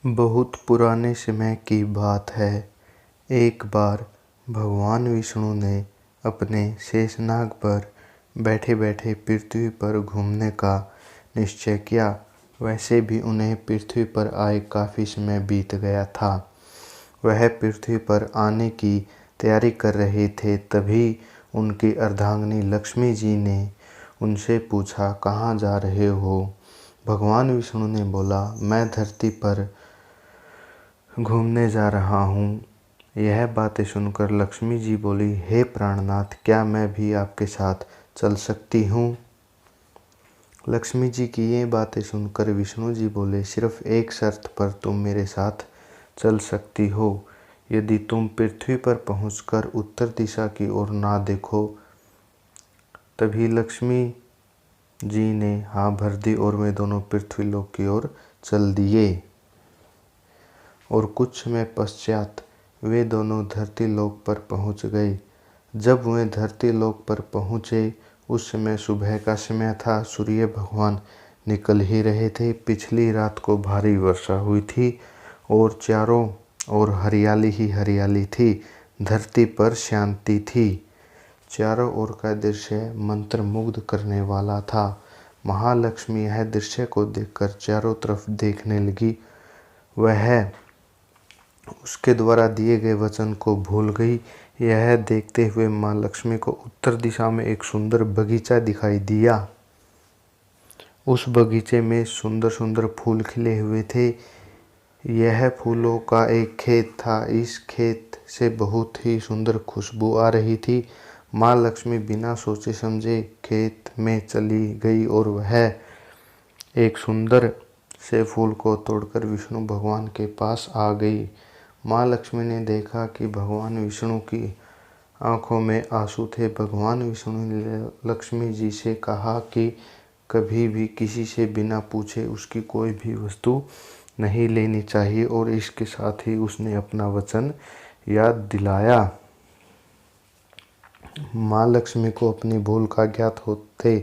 बहुत पुराने समय की बात है। एक बार भगवान विष्णु ने अपने शेषनाग पर बैठे बैठे पृथ्वी पर घूमने का निश्चय किया। वैसे भी उन्हें पृथ्वी पर आए काफ़ी समय बीत गया था। वह पृथ्वी पर आने की तैयारी कर रहे थे, तभी उनकी अर्धांगिनी लक्ष्मी जी ने उनसे पूछा, कहाँ जा रहे हो? भगवान विष्णु ने बोला, मैं धरती पर घूमने जा रहा हूँ। यह बातें सुनकर लक्ष्मी जी बोली, हे प्राणनाथ, क्या मैं भी आपके साथ चल सकती हूँ? लक्ष्मी जी की ये बातें सुनकर विष्णु जी बोले, सिर्फ एक शर्त पर तुम मेरे साथ चल सकती हो। यदि तुम पृथ्वी पर पहुंचकर उत्तर दिशा की ओर ना देखो। तभी लक्ष्मी जी ने हाँ भर दी और वे दोनों पृथ्वी लोक की ओर चल दिए। और कुछ समय पश्चात वे दोनों धरती लोक पर पहुंच गए। जब वे धरती लोक पर पहुंचे, उस समय सुबह का समय था। सूर्य भगवान निकल ही रहे थे। पिछली रात को भारी वर्षा हुई थी और चारों ओर हरियाली ही हरियाली थी। धरती पर शांति थी। चारों ओर का दृश्य मंत्रमुग्ध करने वाला था। महालक्ष्मी यह दृश्य को देखकर चारों तरफ देखने लगी। वह उसके द्वारा दिए गए वचन को भूल गई। यह देखते हुए माँ लक्ष्मी को उत्तर दिशा में एक सुंदर बगीचा दिखाई दिया। उस बगीचे में सुंदर सुंदर फूल खिले हुए थे। यह फूलों का एक खेत था। इस खेत से बहुत ही सुंदर खुशबू आ रही थी। माँ लक्ष्मी बिना सोचे समझे खेत में चली गई और वह एक सुंदर से फूल को तोड़कर विष्णु भगवान के पास आ गई। माँ लक्ष्मी ने देखा कि भगवान विष्णु की आंखों में आंसू थे। भगवान विष्णु ने लक्ष्मी जी से कहा कि कभी भी किसी से बिना पूछे उसकी कोई भी वस्तु नहीं लेनी चाहिए, और इसके साथ ही उसने अपना वचन याद दिलाया। माँ लक्ष्मी को अपनी भूल का ज्ञात होते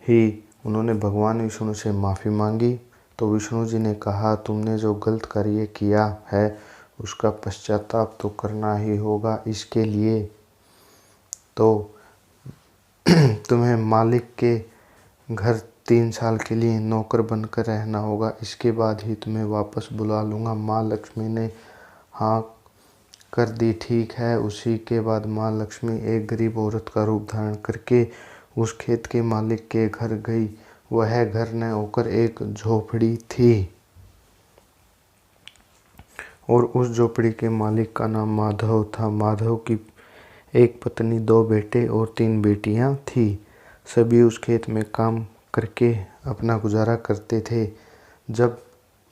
ही उन्होंने भगवान विष्णु से माफ़ी मांगी। तो विष्णु जी ने कहा, तुमने जो गलत कार्य किया है उसका पश्चाताप तो करना ही होगा। इसके लिए तो तुम्हें मालिक के घर 3 साल के लिए नौकर बनकर रहना होगा। इसके बाद ही तुम्हें वापस बुला लूँगा। माँ लक्ष्मी ने हाँ कर दी। ठीक है। उसी के बाद माँ लक्ष्मी एक गरीब औरत का रूप धारण करके उस खेत के मालिक के घर गई। वह घर न होकर एक झोपड़ी थी और उस झोपड़ी के मालिक का नाम माधव था। माधव की एक पत्नी, 2 बेटे और 3 बेटियां थी। सभी उस खेत में काम करके अपना गुजारा करते थे। जब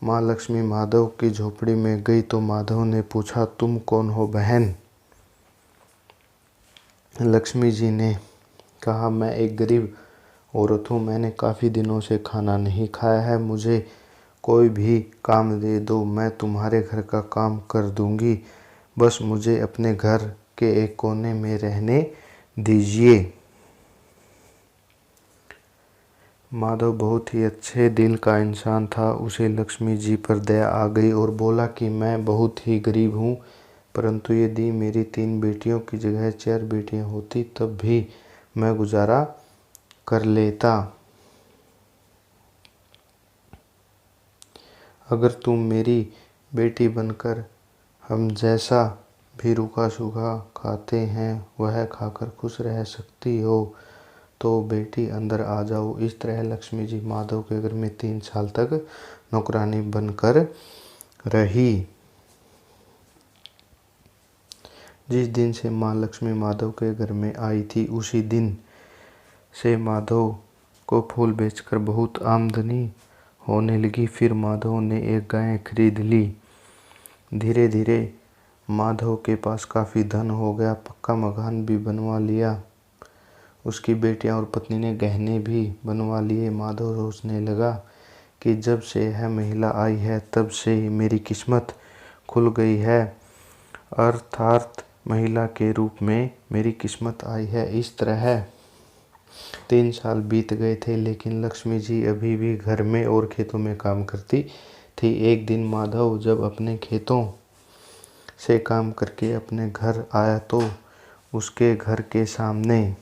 माँ लक्ष्मी माधव की झोपड़ी में गई तो माधव ने पूछा, तुम कौन हो बहन? लक्ष्मी जी ने कहा, मैं एक गरीब औरत हूँ। मैंने काफ़ी दिनों से खाना नहीं खाया है। मुझे कोई भी काम दे दो, मैं तुम्हारे घर का काम कर दूंगी। बस मुझे अपने घर के एक कोने में रहने दीजिए। माधव बहुत ही अच्छे दिल का इंसान था। उसे लक्ष्मी जी पर दया आ गई और बोला कि मैं बहुत ही गरीब हूँ, परंतु यदि मेरी 3 बेटियों की जगह 4 बेटियाँ होती तब भी मैं गुजारा कर लेता। अगर तुम मेरी बेटी बनकर हम जैसा भी रूखा सूखा खाते हैं वह खाकर खुश रह सकती हो तो बेटी अंदर आ जाओ। इस तरह लक्ष्मी जी माधव के घर में 3 साल तक नौकरानी बनकर रही। जिस दिन से माँ लक्ष्मी माधव के घर में आई थी उसी दिन से माधव को फूल बेचकर बहुत आमदनी होने लगी। फिर माधव ने एक गाय खरीद ली। धीरे धीरे माधव के पास काफ़ी धन हो गया। पक्का मकान भी बनवा लिया। उसकी बेटियां और पत्नी ने गहने भी बनवा लिए। माधव सोचने लगा कि जब से यह महिला आई है तब से ही मेरी किस्मत खुल गई है, अर्थात महिला के रूप में मेरी किस्मत आई है। इस तरह 3 साल बीत गए थे, लेकिन लक्ष्मी जी अभी भी घर में और खेतों में काम करती थी। एक दिन माधव जब अपने खेतों से काम करके अपने घर आया तो उसके घर के सामने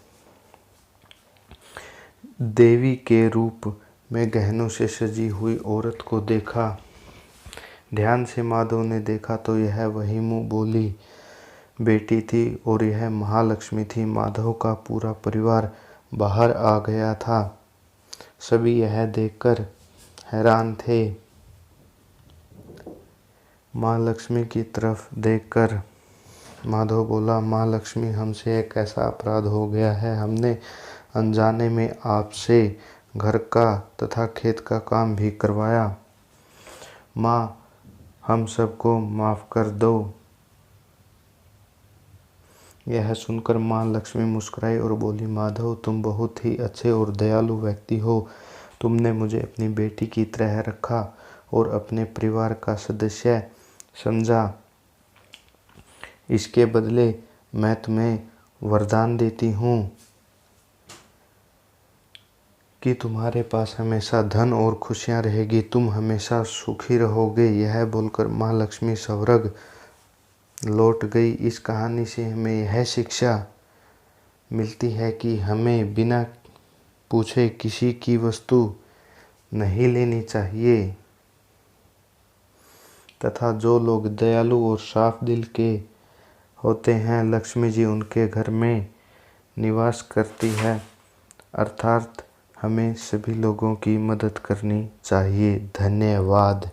देवी के रूप में गहनों से सजी हुई औरत को देखा। ध्यान से माधव ने देखा तो यह वही मुँह बोली बेटी थी और यह महालक्ष्मी थी। माधव का पूरा परिवार बाहर आ गया था। सभी यह देखकर हैरान थे। माँ लक्ष्मी की तरफ देखकर माधव बोला, माँ लक्ष्मी, हमसे एक ऐसा अपराध हो गया है। हमने अनजाने में आपसे घर का तथा खेत का काम भी करवाया। माँ, हम सबको माफ़ कर दो। यह सुनकर माँ लक्ष्मी मुस्कुराई और बोली, माधव, तुम बहुत ही अच्छे और दयालु व्यक्ति हो। तुमने मुझे अपनी बेटी की तरह रखा और अपने परिवार का सदस्य समझा। इसके बदले मैं तुम्हें वरदान देती हूँ कि तुम्हारे पास हमेशा धन और खुशियाँ रहेगी। तुम हमेशा सुखी रहोगे। यह बोलकर माँ लक्ष्मी स्वर्ग लौट गई। इस कहानी से हमें यह शिक्षा मिलती है कि हमें बिना पूछे किसी की वस्तु नहीं लेनी चाहिए तथा जो लोग दयालु और साफ दिल के होते हैं, लक्ष्मी जी उनके घर में निवास करती है। अर्थात हमें सभी लोगों की मदद करनी चाहिए। धन्यवाद।